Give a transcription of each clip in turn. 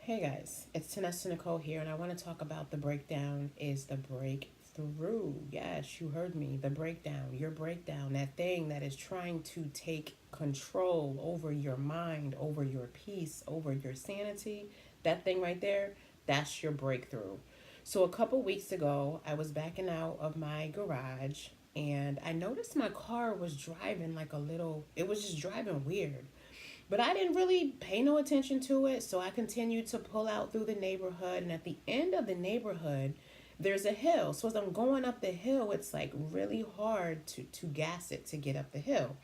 Hey guys, it's Tanessa Nicole here, and I want to talk about the breakdown is the breakthrough. Yes, you heard me. The breakdown, your breakdown, that thing that is trying to take control over your mind, over your peace, over your sanity. That thing right there, that's your breakthrough. So, a couple weeks ago, I was backing out of my garage and I noticed my car was driving like a little, it was just driving weird. But I didn't really pay no attention to it, so I continued to pull out through the neighborhood. And at the end of the neighborhood, there's a hill. So as I'm going up the hill, it's like really hard to gas it to get up the hill.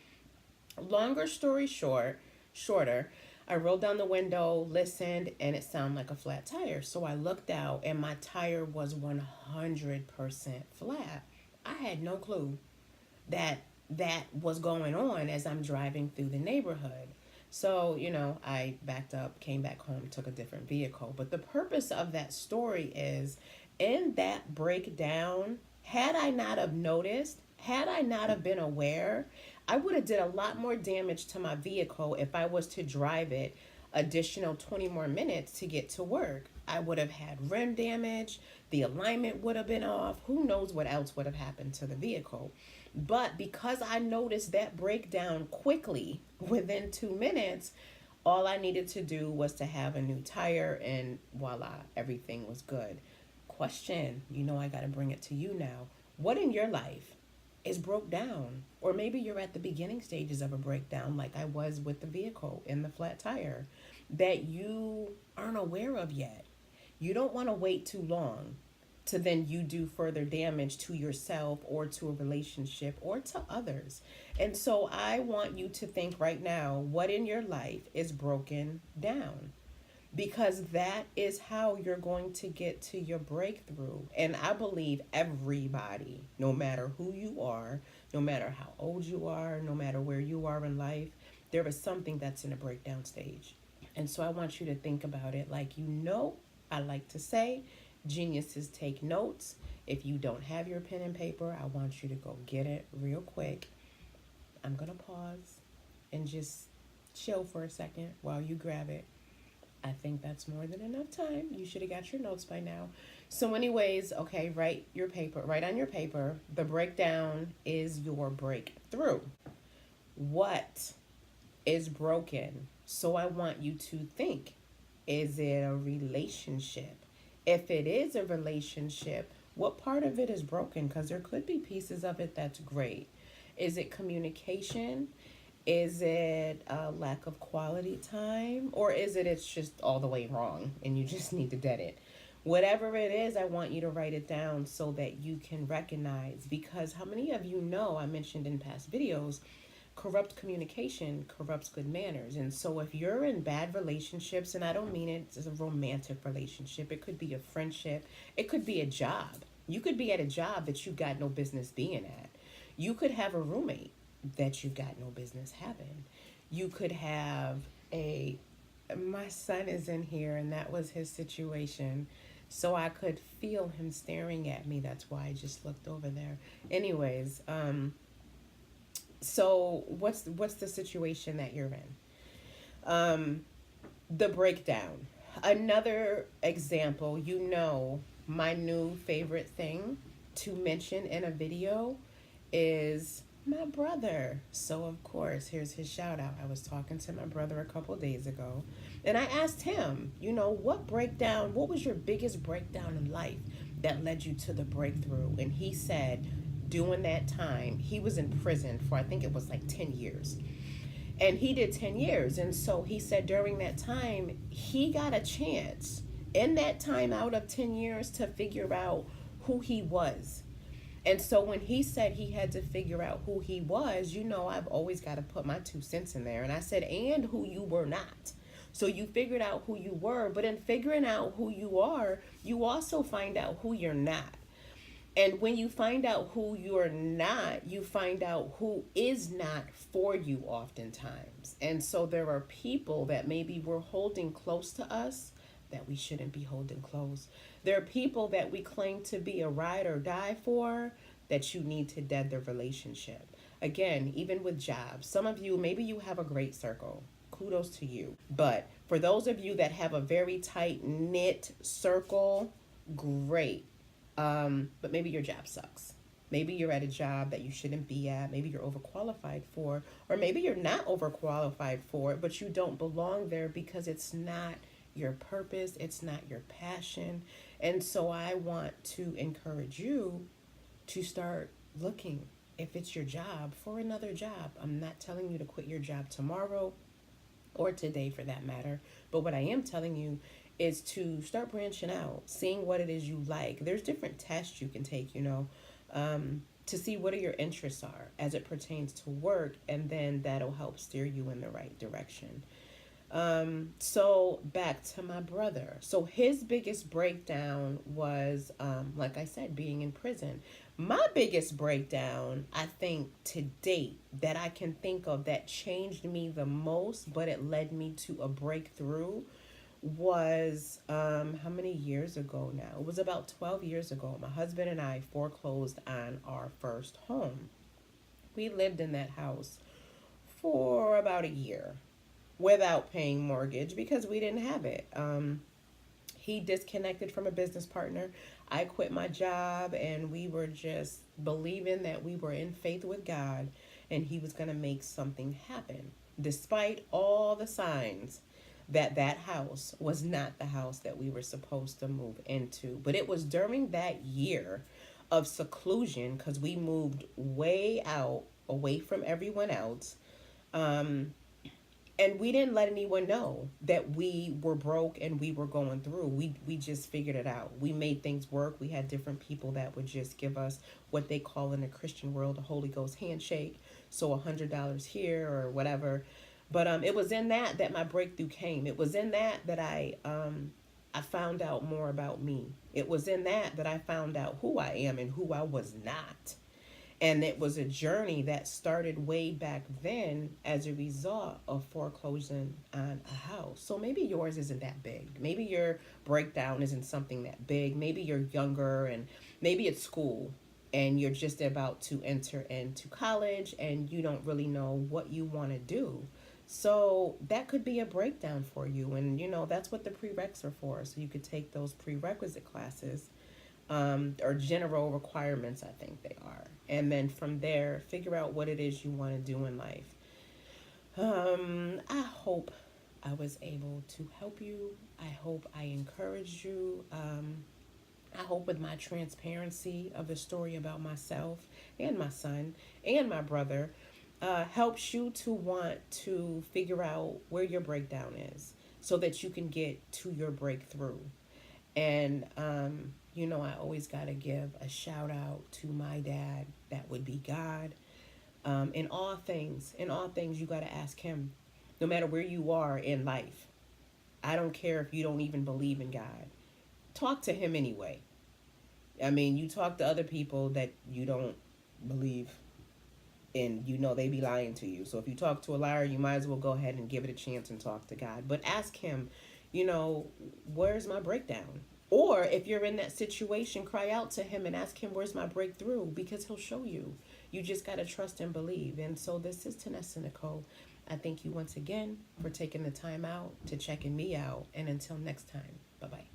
Longer story shorter, I rolled down the window, listened, and it sounded like a flat tire. So I looked out, and my tire was 100% flat. I had no clue that that was going on as I'm driving through the neighborhood. So, I backed up, came back home, took a different vehicle. But the purpose of that story is in that breakdown, had I not have noticed, had I not have been aware, I would have did a lot more damage to my vehicle if I was to drive it additional 20 more minutes to get to work. I would have had rim damage, the alignment would have been off, who knows what else would have happened to the vehicle. But because I noticed that breakdown quickly within 2 minutes, all I needed to do was to have a new tire and voila, everything was good. Question, I got to bring it to you now. What in your life is broke down? Or maybe you're at the beginning stages of a breakdown, like I was with the vehicle in the flat tire, that you aren't aware of yet. You don't want to wait too long to then you do further damage to yourself or to a relationship or to others. And so I want you to think right now, what in your life is broken down? Because that is how you're going to get to your breakthrough. And I believe everybody, no matter who you are, no matter how old you are, no matter where you are in life, there is something that's in a breakdown stage. And so I want you to think about it like I like to say, geniuses take notes. If you don't have your pen and paper, I want you to go get it real quick. I'm going to pause and just chill for a second while you grab it. I think that's more than enough time. You should have got your notes by now. So, anyways, okay, write on your paper. The breakdown is your breakthrough. What is broken? So, I want you to think, is it a relationship? If it is a relationship, what part of it is broken? Because there could be pieces of it that's great. Is it communication? Is it a lack of quality time? Or is it's just all the way wrong and you just need to dead it? Whatever it is, I want you to write it down so that you can recognize. Because how many of you know, I mentioned in past videos, corrupt communication corrupts good manners. And so if you're in bad relationships, and I don't mean it as a romantic relationship, it could be a friendship, it could be a job. You could be at a job that you got no business being at. You could have a roommate that you got no business having. You could have a my son is in here and that was his situation. So I could feel him staring at me. That's why I just looked over there. Anyways, so what's the situation that you're in? The breakdown. Another example, my new favorite thing to mention in a video is my brother. So of course, here's his shout out. I was talking to my brother a couple days ago, and I asked him, what was your biggest breakdown in life that led you to the breakthrough? And he said, during that time, he was in prison for I think it was like 10 years. And he did 10 years. And so he said during that time, he got a chance in that time out of 10 years to figure out who he was. And so when he said he had to figure out who he was, I've always got to put my 2 cents in there. And I said, and who you were not. So you figured out who you were, but in figuring out who you are, you also find out who you're not. And when you find out who you're not, you find out who is not for you oftentimes. And so there are people that maybe we're holding close to us that we shouldn't be holding close. There are people that we claim to be a ride or die for that you need to dead the relationship. Again, even with jobs, some of you, maybe you have a great circle. kudos to you. But for those of you that have a very tight knit circle, great. But maybe your job sucks. Maybe you're at a job that you shouldn't be at. Maybe you're overqualified for, or maybe you're not overqualified for it, but you don't belong there because it's not your purpose, it's not your passion. And so I want to encourage you to start looking, if it's your job, for another job. I'm not telling you to quit your job tomorrow or today for that matter, but what I am telling you is to start branching out, seeing what it is you like. There's different tests you can take, to see what your interests are as it pertains to work, and then that'll help steer you in the right direction. So back to my brother. So his biggest breakdown was, like I said, being in prison. My biggest breakdown, I think, to date that I can think of that changed me the most, but it led me to a breakthrough, was how many years ago now? It was about 12 years ago. My husband and I foreclosed on our first home. We lived in that house for about a year without paying mortgage because we didn't have it. He disconnected from a business partner. I quit my job, and we were just believing that we were in faith with God and he was going to make something happen, despite all the signs that that house was not the house that we were supposed to move into. But it was during that year of seclusion, because we moved way out, away from everyone else. And we didn't let anyone know that we were broke and we were going through. We just figured it out. We made things work. We had different people that would just give us what they call in the Christian world a Holy Ghost handshake. So $100 here or whatever. But it was in that my breakthrough came. It was in that I found out more about me. It was in that I found out who I am and who I was not. And it was a journey that started way back then as a result of foreclosing on a house. So maybe yours isn't that big. Maybe your breakdown isn't something that big. Maybe you're younger, and maybe it's school and you're just about to enter into college and you don't really know what you want to do. So that could be a breakdown for you. And, that's what the prereqs are for. So you could take those prerequisite classes, or general requirements, I think they are. And then from there, figure out what it is you want to do in life. I hope I was able to help you. I hope I encouraged you. I hope with my transparency of the story about myself and my son and my brother, helps you to want to figure out where your breakdown is so that you can get to your breakthrough. And, I always got to give a shout out to my dad. That would be God. In all things, you got to ask him, no matter where you are in life. I don't care if you don't even believe in God. Talk to him anyway. I mean, you talk to other people that you don't believe, and they be lying to you. So if you talk to a liar, you might as well go ahead and give it a chance and talk to God. But ask him, where's my breakdown? Or if you're in that situation, cry out to him and ask him, where's my breakthrough? Because he'll show you. You just got to trust and believe. And so this is Tanessa Nicole. I thank you once again for taking the time out to checking me out. And until next time, bye-bye.